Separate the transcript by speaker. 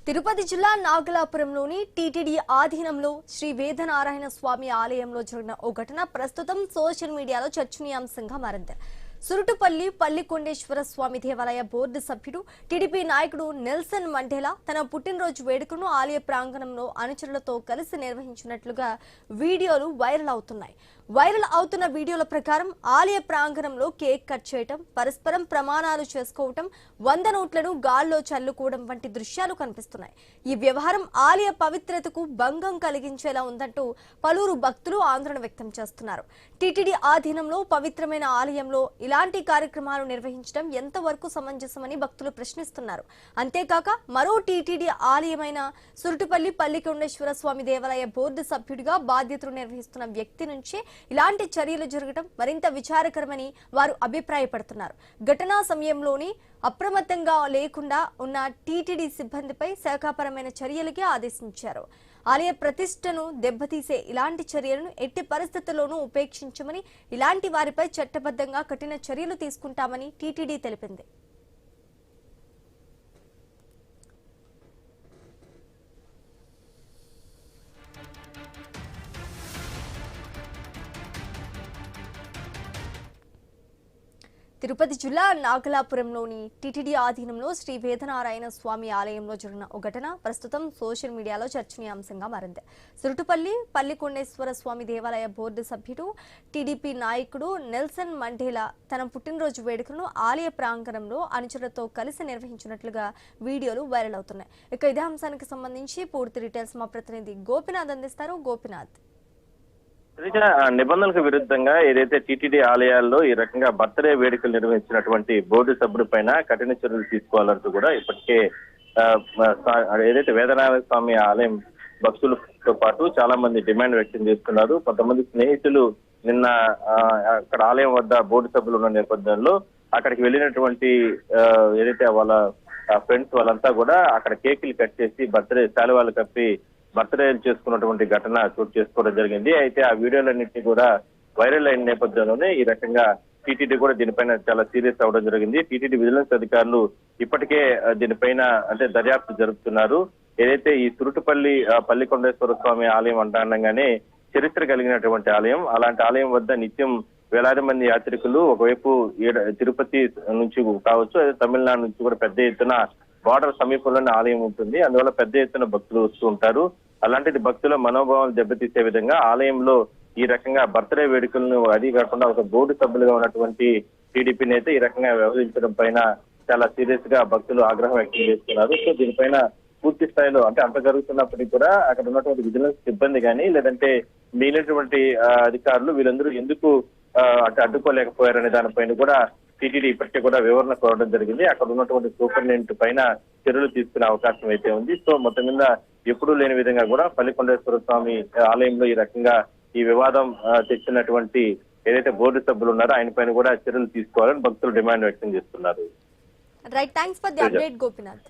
Speaker 1: తిరుపతి జిల్లా నాగలాపురంలోని టీటీడీ ఆధీనంలో శ్రీ వేదనారాయణ స్వామి ఆలయంలో జరిగిన ఓ ఘటన ప్రస్తుతం సోషల్ మీడియాలో చర్చనీయాంశంగా మారింది. సురుటుపల్లి పల్లికొండేశ్వర స్వామి దేవాలయ బోర్డు సభ్యుడు టీడీపీ నాయకుడు నెల్సన్ మండేలా తన పుట్టినరోజు వేడుకను ఆలయ ప్రాంగణంలో అనుచరులతో కలిసి నిర్వహించినట్లుగా వీడియోలు వైరల్ అవుతున్నాయి. వైరల్ అవుతున్న వీడియోల ప్రకారం ఆలయ ప్రాంగణంలో కేక్ కట్ చేయటం, పరస్పరం ప్రమాణాలు చేసుకోవటం, 100 నోట్లను గాల్లో చల్లుకోవడం వంటి దృశ్యాలు కనిపిస్తున్నాయి. ఈ వ్యవహారం ఆలయ పవిత్రతకు భంగం కలిగించేలా ఉందంటూ పలువురు భక్తులు ఆందోళన వ్యక్తం చేస్తున్నారు. టీటీడీ ఆధీనంలో పవిత్రమైన ఆలయంలో ఇలాంటి కార్యక్రమాలు నిర్వహించడం ఎంతవరకు సమంజసమని భక్తులు ప్రశ్నిస్తున్నారు. అంతేకాక మరో టీటీడీ ఆలయమైన సురుటుపల్లి పల్లికొండేశ్వర స్వామి దేవాలయ బోర్డు సభ్యుడిగా బాధ్యతలు నిర్వహిస్తున్న వ్యక్తి నుంచే ఇలాంటి చర్యలు జరగడం మరింత విచారకరమని వారు అభిప్రాయపడుతున్నారు. ఘటనా సమయంలోని అప్రమత్తంగా లేకుండా ఉన్న టీటీడీ సిబ్బందిపై శాఖాపరమైన చర్యలకి ఆదేశించారు. ఆలయ ప్రతిష్టను దెబ్బతీసే ఇలాంటి చర్యలను ఎట్టి పరిస్థితుల్లోనూ ఉపేక్షించమని, ఇలాంటి వారిపై చట్టబద్ధంగా కఠిన చర్యలు తీసుకుంటామని టీటీడీ తెలిపింది. తిరుపతి జిల్లా నాగలాపురంలోని టీటీడీ ఆధీనంలో శ్రీ వేదనారాయణ స్వామి ఆలయంలో జరిగిన ఓ ఘటన ప్రస్తుతం సోషల్ మీడియాలో చర్చనీయాంశంగా మారింది. సురుటుపల్లి పల్లికొండేశ్వర స్వామి దేవాలయ బోర్డు సభ్యుడు టీడీపీ నాయకుడు నెల్సన్ మండేలా తన పుట్టినరోజు వేడుకలను ఆలయ ప్రాంగణంలో అనుచరులతో కలిసి నిర్వహించినట్లుగా వీడియోలు వైరల్ అవుతున్నాయి. ఇక ఇదే అంశానికి సంబంధించి పూర్తి డీటెయిల్స్ మా ప్రతినిధి గోపినాథ్ అందిస్తారు. గోపినాథ్,
Speaker 2: నిబంధనలకు విరుద్ధంగా ఏదైతే టీటీడీ ఆలయాల్లో ఈ రకంగా బర్త్డే వేడుకలు నిర్వహించినటువంటి బోర్డు సభ్యుల పైన కఠిన చర్యలు తీసుకోవాలంటూ కూడా ఇప్పటికే ఏదైతే వేదనారాయణ స్వామి ఆలయం భక్తులతో పాటు చాలా మంది డిమాండ్ వ్యక్తం చేస్తున్నారు. కొంతమంది స్నేహితులు నిన్న అక్కడ ఆలయం వద్ద బోర్డు సభ్యులు ఉన్న నేపథ్యంలో అక్కడికి వెళ్ళినటువంటి ఏదైతే వాళ్ళ ఫ్రెండ్స్ వాళ్ళంతా కూడా అక్కడ కేకులు కట్ చేసి బర్త్డే శాలువాలు కప్పి బర్త్డే చేసుకున్నటువంటి ఘటన చోటు చేసుకోవడం జరిగింది. అయితే ఆ వీడియోలన్నింటినీ కూడా వైరల్ అయిన నేపథ్యంలోనే ఈ రకంగా టీటీడీ కూడా దీనిపైన చాలా సీరియస్ అవడం జరిగింది. టీటీడీ విజిలెన్స్ అధికారులు ఇప్పటికే దీనిపైన దర్యాప్తు జరుపుతున్నారు. ఏదైతే ఈ సురుటుపల్లి పల్లికొండేశ్వర స్వామి ఆలయం అంటానంగానే చరిత్ర కలిగినటువంటి ఆలయం, అలాంటి ఆలయం వద్ద నిత్యం వేలాది మంది యాత్రికులు ఒకవైపు తిరుపతి నుంచి కావచ్చు, అదే తమిళనాడు నుంచి కూడా పెద్ద ఎత్తున బార్డర్ సమీపంలోనే ఆలయం ఉంటుంది. అందువల్ల పెద్ద ఎత్తున భక్తులు వస్తూ ఉంటారు. అలాంటిది భక్తుల మనోభావాలు దెబ్బతీసే విధంగా ఆలయంలో ఈ రకంగా బర్త్డే వేడుకలను, అది కాకుండా ఒక బోర్డు సభ్యులుగా ఉన్నటువంటి టీడీపీ నేత ఈ రకంగా వ్యవహరించడం పైన చాలా సీరియస్ గా భక్తులు ఆగ్రహం వ్యక్తం చేస్తున్నారు. సో దీనిపైన పూర్తి స్థాయిలో అంత జరుగుతున్నప్పటికీ కూడా అక్కడ ఉన్నటువంటి విజిలెన్స్ సిబ్బంది కానీ లేదంటే మిగిలినటువంటి అధికారులు వీళ్ళందరూ ఎందుకు అడ్డుకోలేకపోయారనే దానిపైన కూడా టీటీడీ ఇప్పటికే కూడా వివరణ కోరడం జరిగింది. అక్కడ ఉన్నటువంటి సూపరింటెండెంట్ పైన చర్యలు తీసుకునే అవకాశం అయితే ఉంది. సో మొత్తం మీద ఎప్పుడూ లేని విధంగా కూడా పల్లికొండేశ్వర స్వామి ఆలయంలో ఈ రకంగా ఈ వివాదం తెచ్చినటువంటి ఏదైతే బోర్డు సభ్యులు ఉన్నారో ఆయన పైన కూడా చర్యలు తీసుకోవాలని భక్తులు డిమాండ్ వ్యక్తం చేస్తున్నారు.
Speaker 1: Right, thanks for the update Gopinath.